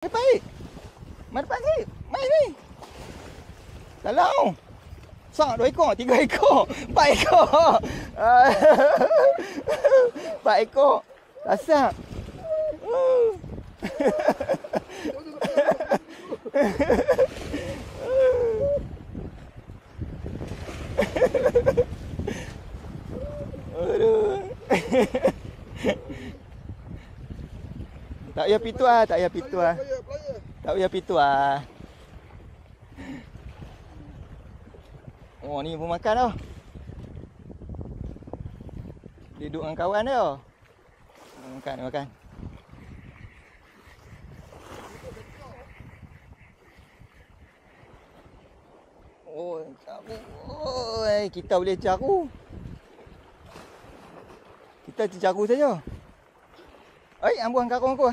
Baik. Mari depan sikit. Mai ni. Kalau. Sak 2 ekor, 3 ekor, 4 ekor. 4 ekor. Rasak. Aduh. Tak payah pitu ah, tak payah pitu ah. Tak payah pitu ah. Oh, ni pun makan tau. Dia duduk dengan kawan dia tau. Makan, makan. Oh, caru. Oh, kita boleh caru. Kita caru saja. Oi, ambuh karung aku.